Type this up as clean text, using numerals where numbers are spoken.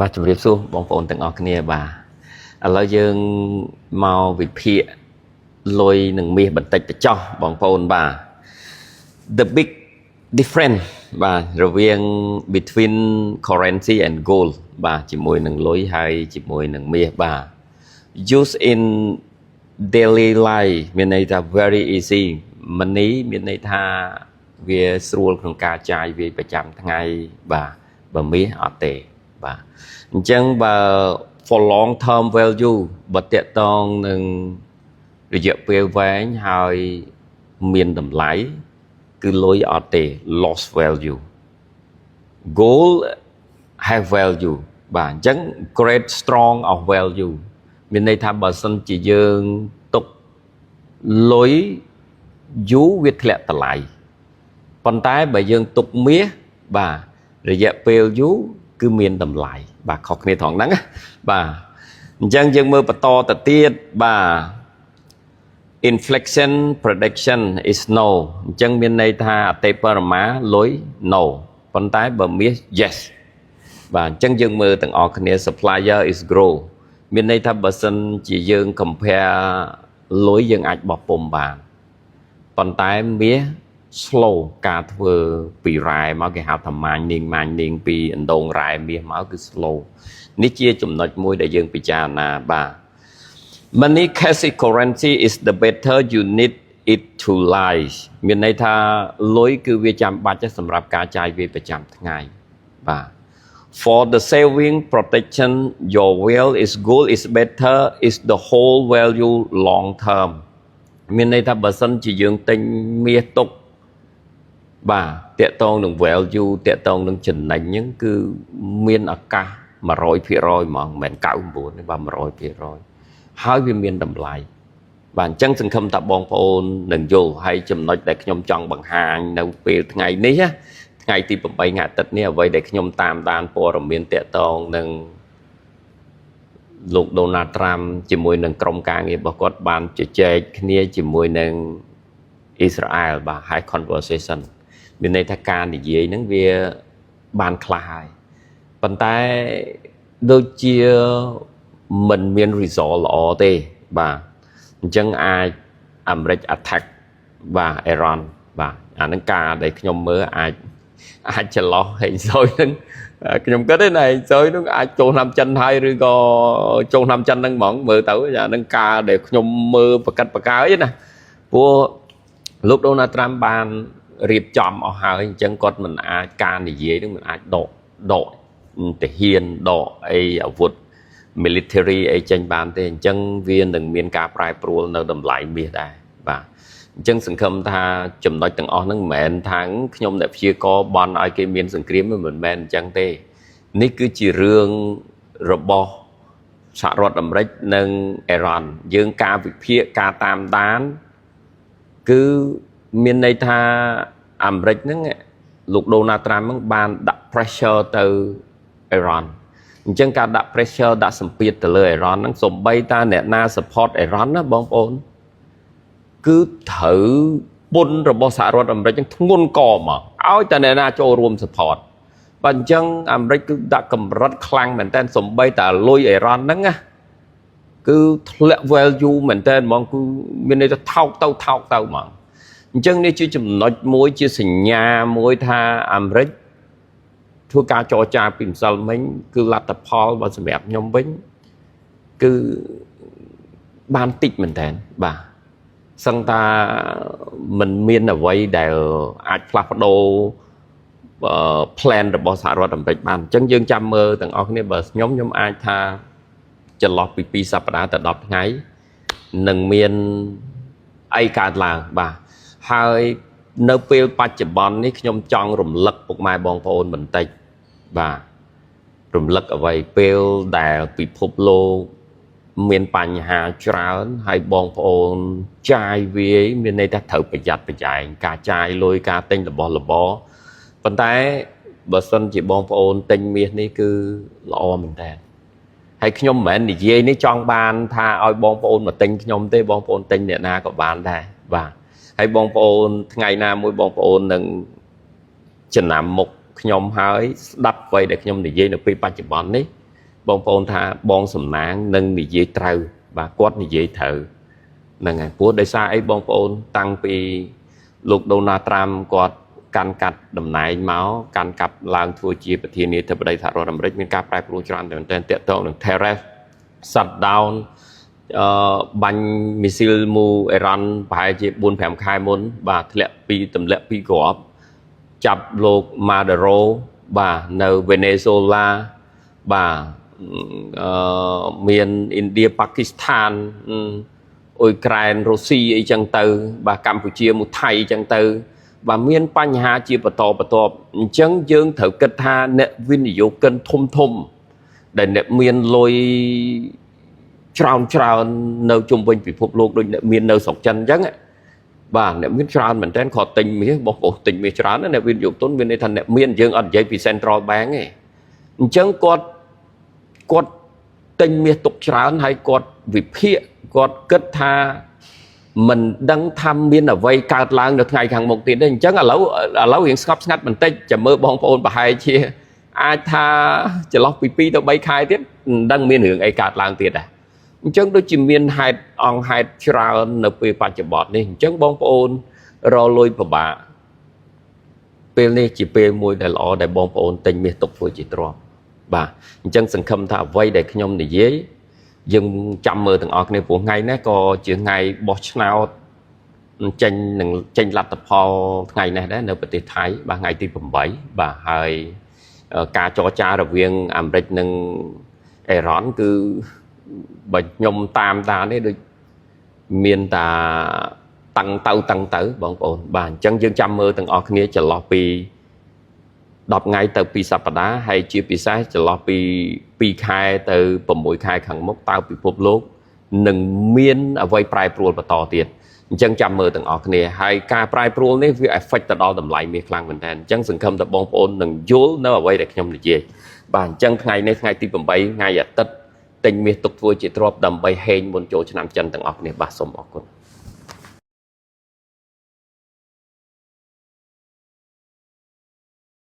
បាទជំរាបសួរបងប្អូនទាំងអស់គ្នាបាទឥឡូវយើងមកវិភាគលុយនិងមាសបន្តិចបញ្ចោះបងប្អូនបាទ the big difference បាទរវាង between currency and gold បាទជាមួយនឹងលុយហើយជាមួយនឹងមាសបាទ use in daily life មានន័យថា very easy money មានន័យថាវាស្រួលក្នុងការចាយវាប្រចាំថ្ងៃបាទបើមាសអត់ទេបាទអញ្ចឹងបើ for long term value បើតកតងនឹងរយៈពេលវែងហើយមានតម្លៃគឺលុយអត់ទេ lost value gold have value បាទអញ្ចឹង great strong of value មានន័យថាបើសិនជាយើងទុកលុយយូរវាធ្លាក់តម្លៃប៉ុន្តែបើយើងទុកមាសបាទរយៈពេលយូរគឺមានតម្លៃបាទខុសគ្នាត្រង់ហ្នឹងបាទអញ្ចឹងយើងមើលបន្តទៅទៀតបាទ inflation prediction is no អញ្ចឹងមានន័យថាអតិបរមាលុយ no ប៉ុន្តែបើមាស yes បាទអញ្ចឹងយើងមើលទាំងអស់គ្នា supplier is grow មានន័យថាបើសិនជាយើង compare លុយយើងអាចបោះពុំបានប៉ុន្តែមាស slow ការធ្វើពីរ៉ែមកគេហៅថាម៉ាញនាងពីអណ្ដូងរ៉ែមាសមកគឺ slow នេះជាចំណុចមួយដែលយើងពិចារណាបាទ money cash currency is the better you need it to life មានន័យថាលុយគឺវាចាំបាច់សម្រាប់ការចាយវាប្រចាំថ្ងៃបាទ for the saving protection your will is goal is better is the whole value long term មានន័យថាបើសិនជាយើងទិញមាសទុកបាទតកតងនឹង value តកតងនឹងចំណេញហ្នឹងគឺមានឱកាស 100% ហ្មងមិនមែន99ទេបាទ 100% ហើយវាមានតម្លៃបាទអញ្ចឹងសង្ឃឹមថាបងប្អូននឹងយល់ហើយចំណុចដែលខ្ញុំចង់បង្ហាញនៅពេលថ្ងៃនេះថ្ងៃទី8ថ្ងៃអាទិត្យនេះអ្វីដែលខ្ញុំតាមដានព័ត៌មានតកតងនឹងលោក Donald Trump ជាមួយនឹងក្រុមការងាររបស់គាត់បានជជែកគ្នាជាមួយនឹងអ៊ីស្រាអែលបាទ high conversation មានន័យថាការនិយាយហ្នឹងវាបានខ្លះហើយប៉ុន្តែដូចជាមិនមាន result ល្អទេបាទអញ្ចឹងអាចអាមេរិក attack បាទអ៊ីរ៉ានបាទអាហ្នឹងការដែលខ្ញុំមើលអាចចន្លោះហេងសុយហ្នឹងខ្ញុំគិតទេណាហេងសុយហ្នឹងអាចចូលឆ្នាំចិនហើយឬក៏ចូលឆ្នាំចិនហ្នឹងហ្មងមើលទៅអាហ្នឹងការដែលខ្ញុំមើលប្រកាសប្រកើយណាព្រោះលោក Donald Trump បានរៀបចំអស់ហើយអញ្ចឹងគាត់មិនអាចការនិយាយហ្នឹងមិនអាចដកទាហានដកអីអាវុធ military អីចេញបានទេអញ្ចឹងវានឹងមានការប្រែប្រួលនៅតម្លៃមាសដែរបាទអញ្ចឹងសង្ឃឹមថាចំណុចទាំងអស់ហ្នឹងមិនមែនថាខ្ញុំដែលព្យាករណ៍បន់ឲ្យគេមានសង្គ្រាមមិនមែនអញ្ចឹងទេនេះគឺជារឿងរបស់សហរដ្ឋអាមេរិកនិងអ៊ីរ៉ានយើងការវិភាគការតាមដានគឺមានន័យថាអាមេរិកហ្នឹងលោក Donald Trump ហ្នឹងបានដាក់ pressure ទៅអ៊ីរ៉ានអញ្ចឹងការដាក់ pressure ដាក់សម្ពាធទៅលើអ៊ីរ៉ានហ្នឹងសូម្បីតាអ្នកណា support អ៊ីរ៉ានណាបងប្អូនគឺត្រូវពុនរបស់សហរដ្ឋអាមេរិកហ្នឹងធ្ងន់កមកឲ្យតែអ្នកណាចូលរួម support បាទអញ្ចឹងអាមេរិកគឺដាក់កម្រិតខ្លាំងមែនតើសូម្បីតាលុយអ៊ីរ៉ានហ្នឹងណាគឺធ្លាក់ value មែនតើហ្មងគឺមានន័យថាថោកទៅហ្មងអញ្ចឹងនេះជាចំណុចមួយជាសញ្ញាមួយថាអាមេរិកធ្វើការចរចាពីម្សិលមិញគឺលទ្ធផលរបស់សម្រាប់ខ្ញុំវិញគឺបានតិចមែនតើបាទសឹងថាมันមានអ្វីដែលអាចផ្លាស់ប្ដូរplan របស់សហរដ្ឋអាមេរិកបានអញ្ចឹងយើងចាំមើលទាំងអស់គ្នាបើខ្ញុំអាចថាចន្លោះពី2សប្តាហ៍ទៅ10ថ្ងៃនឹងមានអីកើតឡើងបាទហើយនៅពេលបច្ចុប្បន្ននេះខ្ញុំចង់រំលឹកពុកម៉ែបងប្អូនបន្តិចបាទរំលឹកអ្វីពេលដែលពិភពលោកមានបញ្ហាច្រើនហើយបងប្អូនចាយវាយមានន័យថាត្រូវប្រយ័ត្នប្រយែងការចាយលុយការទិញរបស់របរប៉ុន្តែបើសិនជាបងប្អូនទិញមាសនេះគឺល្អមែនតើហើយខ្ញុំមិនមែននិយាយនេះចង់បានថាឲ្យបងប្អូនមកទិញខ្ញុំទេបងប្អូនទិញអ្នកណាក៏បានដែរបាទហើយបងប្អូនថ្ងៃណាមួយបងប្អូននឹងចំណាំមុខខ្ញុំហើយស្ដាប់អ្វីដែលខ្ញុំនិយាយនៅពេលបច្ចុប្បន្ននេះ បងប្អូនថាបងសំណាងនឹងនិយាយត្រូវបាទគាត់និយាយត្រូវហ្នឹងហើយព្រោះដោយសារអីបងប្អូនតាំងពីលោកដូណាល់ត្រាំគាត់កាន់កាត់តំណែងមកកាន់កាប់ឡើងធ្វើជាប្រធានាធិបតីសហរដ្ឋអាមេរិកមានការប្រែប្រួលច្រើនតែមែនទែនតាក់ទងនឹង tariff shutdown បាញ់មីស៊ីលមូអេរ៉ាន់ប្រហែលជា 4-5 ខែមុនបាទធ្លាក់ពីគ្រាប់ចាប់លោកម៉ាដារ៉ូបាទនៅវេណេស៊ូឡាបាទមានឥណ្ឌាប៉ាគីស្ថានអ៊ុយក្រែនរុស្ស៊ីអីចឹងទៅបាទកម្ពុជាមួយថៃអីចឹងទៅបាទមានបញ្ហាជាបន្តបន្ទាប់អញ្ចឹងយើងត្រូវគិតថាអ្នកវិនិយោគិនធំដែលអ្នកមានលុយច្រើននៅជុំវិញពិភពលោកដូចអ្នកមាននៅស្រុកចិនអញ្ចឹងបាទអ្នកមានច្រើនមែនតើគាត់ទិញមាសបងប្អូនទិញមាសច្រើនណាអ្នកវិនិយោគទុនមានន័យថាអ្នកមានយើងអត់និយាយពី Central Bank ទេអញ្ចឹងគាត់ទិញមាសទុកច្រើនហើយគាត់វិភាគគាត់គិតថាមិនដឹងថាមានអ្វីកើតឡើងនៅថ្ងៃខាងមុខទៀតទេអញ្ចឹងឥឡូវរៀងស្ងប់ស្ងាត់បន្តិចចាំមើលបងប្អូនប្រហែលជាអាចថាចន្លោះពី2 ទៅ 3 ខែទៀតមិនដឹងមានរឿងអីកើតឡើងទៀតដែរអញ្ចឹងដូចជាមានហេតុអង្គហេតុច្រើននៅពេលបច្ចុប្បន្ននេះអញ្ចឹងបងប្អូនរលុយពិបាកពេលនេះជាពេលមួយដែលល្អដែលបងប្អូនទិញមាសទុកធ្វើជាទ្រព្យបាទអញ្ចឹងសង្ឃឹមថាអ្វីដែលខ្ញុំនិយាយយើងចាំមើលទាំងអស់គ្នាព្រោះថ្ងៃនេះក៏ជាថ្ងៃបោះឆ្នោតចេញលទ្ធផលថ្ងៃនេះដែរនៅប្រទេសថៃបាទថ្ងៃទី8បាទហើយការចរចារវាងអាមេរិកនិងអេរ៉ុនគឺបើខ្ញុំតាមនេះដូចមានតាតឹងទៅបងប្អូនបាទអញ្ចឹងយើងចាំមើលទាំងអស់គ្នាចន្លោះពី10ថ្ងៃទៅ2សប្តាហ៍ហើយជាពិសេសចន្លោះពី2ខែទៅ6ខែខាងមុខតើពិភពលោកនឹងមានអ្វីប្រែប្រួលបន្តទៀតអញ្ចឹងចាំមើលទាំងអស់គ្នាហើយការប្រែប្រួលនេះវា affect ទៅដល់តម្លៃមាសខ្លាំងមែនទែនអញ្ចឹងសង្ឃឹមថាបងប្អូននឹងយល់នៅអ្វីដែលខ្ញុំនិយាយបាទអញ្ចឹងថ្ងៃនេះថ្ងៃទី8ថ្ងៃអាទិត្យទិញមាសទុកធ្វើជាទ្រព្យដើម្បីហេងមុនចូលឆ្នាំចិនទាំងអស់គ្នាបាទសូមអរគុណ